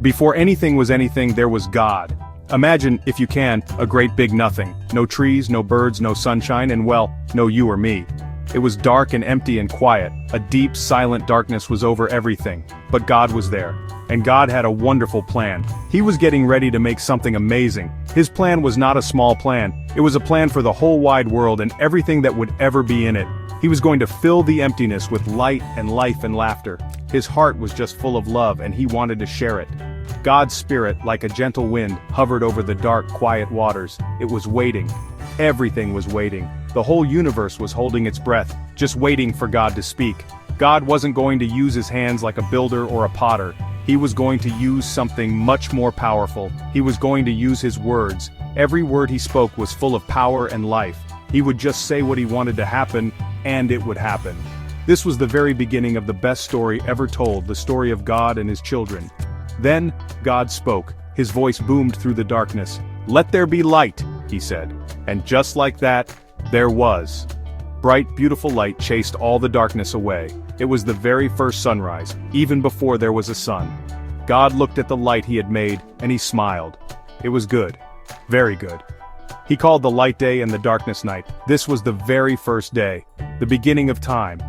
Before anything was anything, there was God. Imagine, if you can, a great big nothing. No trees, no birds, no sunshine, and well, no you or me. It was dark and empty and quiet. A deep, silent darkness was over everything. But God was there. And God had a wonderful plan. He was getting ready to make something amazing. His plan was not a small plan. It was a plan for the whole wide world and everything that would ever be in it. He was going to fill the emptiness with light and life and laughter. His heart was just full of love and he wanted to share it. God's spirit, like a gentle wind, hovered over the dark, quiet waters. It was waiting. Everything was waiting. The whole universe was holding its breath, just waiting for God to speak. God wasn't going to use his hands like a builder or a potter. He was going to use something much more powerful. He was going to use his words. Every word he spoke was full of power and life. He would just say what he wanted to happen, and it would happen. This was the very beginning of the best story ever told, the story of God and his children. Then, God spoke. His voice boomed through the darkness. "Let there be light," he said. And just like that, there was. Bright, beautiful light chased all the darkness away. It was the very first sunrise, even before there was a sun. God looked at the light he had made, and he smiled. It was good. Very good. He called the light day and the darkness night. This was the very first day, the beginning of time.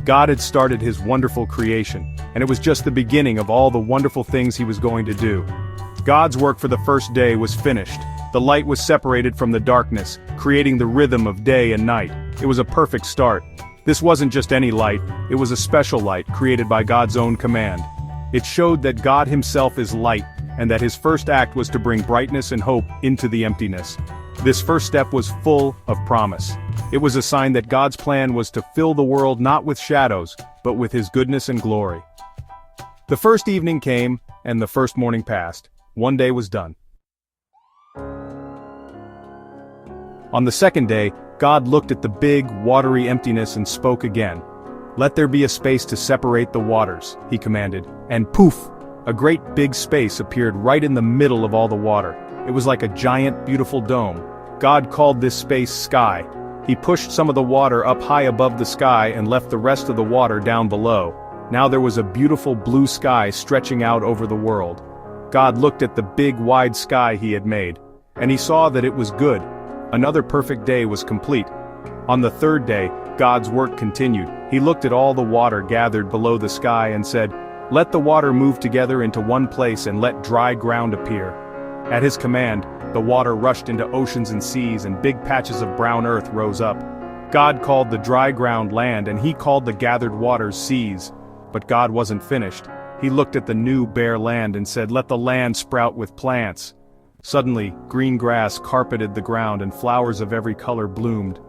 God had started his wonderful creation, and it was just the beginning of all the wonderful things he was going to do. God's work for the first day was finished. The light was separated from the darkness, creating the rhythm of day and night. It was a perfect start. This wasn't just any light, it was a special light created by God's own command. It showed that God himself is light, and that his first act was to bring brightness and hope into the emptiness. This first step was full of promise. It was a sign that God's plan was to fill the world not with shadows, but with his goodness and glory. The first evening came, and the first morning passed. One day was done. On the second day, God looked at the big, watery emptiness and spoke again. "Let there be a space to separate the waters," he commanded, and poof! A great big space appeared right in the middle of all the water. It was like a giant, beautiful dome. God called this space sky. He pushed some of the water up high above the sky and left the rest of the water down below. Now there was a beautiful blue sky stretching out over the world. God looked at the big, wide sky he had made, and he saw that it was good. Another perfect day was complete. On the third day, God's work continued. He looked at all the water gathered below the sky and said, "Let the water move together into one place and let dry ground appear." At his command, the water rushed into oceans and seas and big patches of brown earth rose up. God called the dry ground land and he called the gathered waters seas. But God wasn't finished. He looked at the new bare land and said, "Let the land sprout with plants." Suddenly, green grass carpeted the ground and flowers of every color bloomed.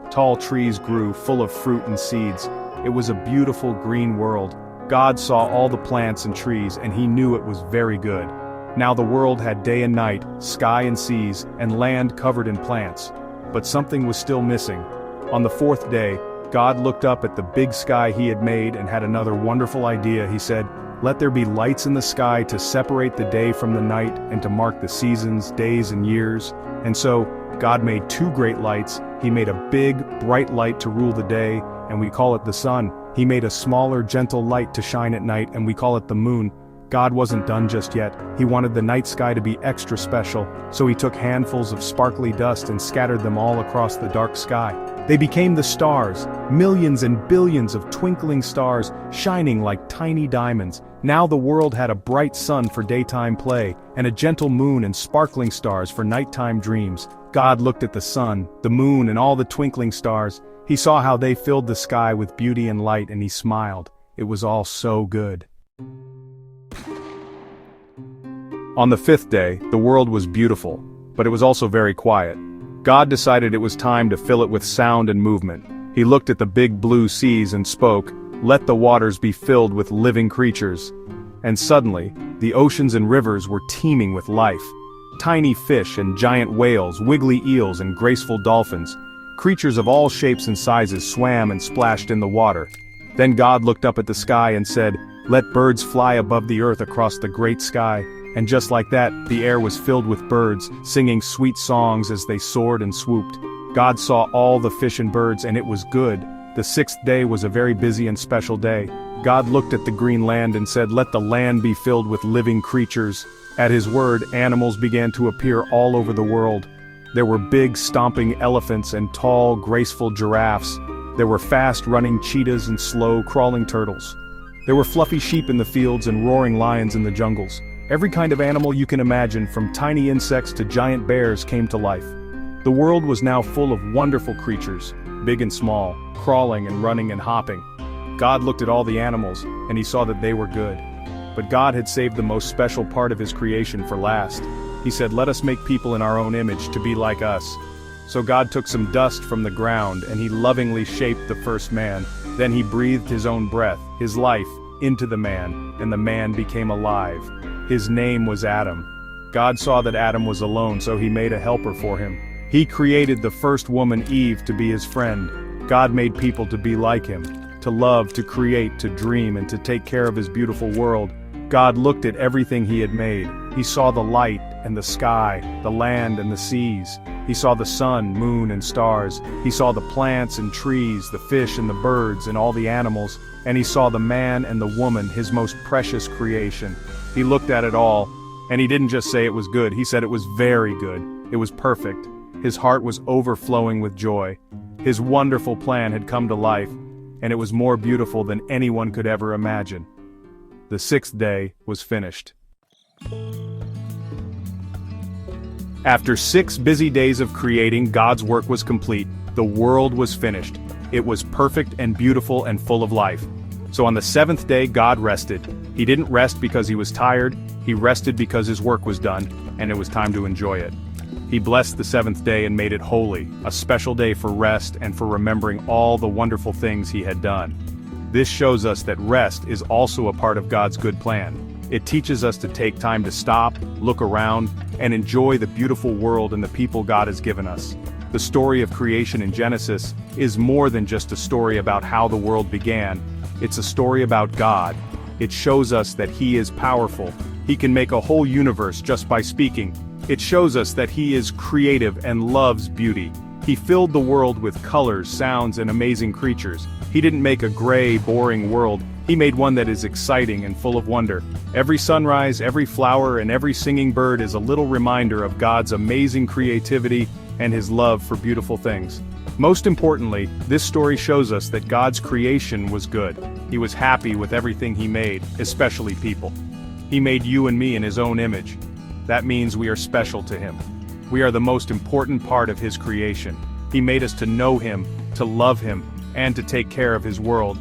Tall trees grew, full of fruit and seeds. It was a beautiful green world. God saw all the plants and trees and he knew it was very good. Now the world had day and night, sky and seas, and land covered in plants. But something was still missing. On the fourth day, God looked up at the big sky he had made and had another wonderful idea. He said, "Let there be lights in the sky to separate the day from the night and to mark the seasons, days and years." And so, God made two great lights. He made a big, bright light to rule the day, and we call it the sun. He made a smaller, gentle light to shine at night, and we call it the moon. God wasn't done just yet. He wanted the night sky to be extra special, so he took handfuls of sparkly dust and scattered them all across the dark sky. They became the stars, millions and billions of twinkling stars, shining like tiny diamonds. Now the world had a bright sun for daytime play, and a gentle moon and sparkling stars for nighttime dreams. God looked at the sun, the moon, and all the twinkling stars. He saw how they filled the sky with beauty and light, and he smiled. It was all so good. On the fifth day, the world was beautiful, but it was also very quiet. God decided it was time to fill it with sound and movement. He looked at the big blue seas and spoke, "Let the waters be filled with living creatures." And suddenly, the oceans and rivers were teeming with life. Tiny fish and giant whales, wiggly eels and graceful dolphins. Creatures of all shapes and sizes swam and splashed in the water. Then God looked up at the sky and said, "Let birds fly above the earth across the great sky." And just like that, the air was filled with birds, singing sweet songs as they soared and swooped. God saw all the fish and birds and it was good. The sixth day was a very busy and special day. God looked at the green land and said, "Let the land be filled with living creatures." At his word, animals began to appear all over the world. There were big, stomping elephants and tall, graceful giraffes. There were fast-running cheetahs and slow, crawling turtles. There were fluffy sheep in the fields and roaring lions in the jungles. Every kind of animal you can imagine, from tiny insects to giant bears, came to life. The world was now full of wonderful creatures, big and small, crawling and running and hopping. God looked at all the animals, and he saw that they were good. But God had saved the most special part of his creation for last. He said, "Let us make people in our own image to be like us." So God took some dust from the ground, and he lovingly shaped the first man. Then he breathed his own breath, his life, into the man, and the man became alive. His name was Adam. God saw that Adam was alone, so he made a helper for him. He created the first woman, Eve, to be his friend. God made people to be like him, to love, to create, to dream, and to take care of his beautiful world. God looked at everything he had made. He saw the light and the sky, the land and the seas. He saw the sun, moon, and stars. He saw the plants and trees, the fish and the birds, and all the animals. And he saw the man and the woman, his most precious creation. He looked at it all, and he didn't just say it was good, he said it was very good. It was perfect. His heart was overflowing with joy. His wonderful plan had come to life, and it was more beautiful than anyone could ever imagine. The sixth day was finished. After 6 busy days of creating, God's work was complete. The world was finished. It was perfect and beautiful and full of life. So on the 7th day, God rested. He didn't rest because he was tired. He rested because his work was done, and it was time to enjoy it. He blessed the 7th day and made it holy, a special day for rest and for remembering all the wonderful things he had done. This shows us that rest is also a part of God's good plan. It teaches us to take time to stop, look around, and enjoy the beautiful world and the people God has given us. The story of creation in Genesis is more than just a story about how the world began. It's a story about God. It shows us that he is powerful. He can make a whole universe just by speaking. It shows us that he is creative and loves beauty. He filled the world with colors, sounds, and amazing creatures. He didn't make a gray, boring world. He made one that is exciting and full of wonder. Every sunrise, every flower, and every singing bird is a little reminder of God's amazing creativity and his love for beautiful things. Most importantly, this story shows us that God's creation was good. He was happy with everything he made, especially people. He made you and me in his own image. That means we are special to him. We are the most important part of his creation. He made us to know him, to love him, and to take care of his world.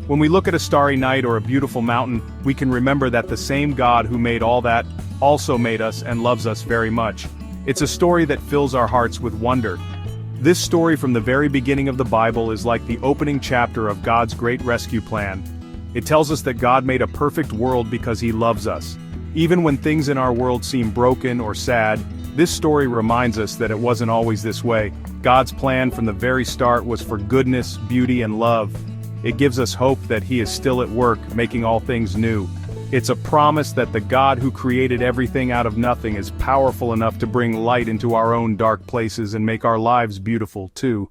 When we look at a starry night or a beautiful mountain, we can remember that the same God who made all that also made us and loves us very much. It's a story that fills our hearts with wonder. This story from the very beginning of the Bible is like the opening chapter of God's great rescue plan. It tells us that God made a perfect world because he loves us. Even when things in our world seem broken or sad, this story reminds us that it wasn't always this way. God's plan from the very start was for goodness, beauty, and love. It gives us hope that he is still at work, making all things new. It's a promise that the God who created everything out of nothing is powerful enough to bring light into our own dark places and make our lives beautiful too.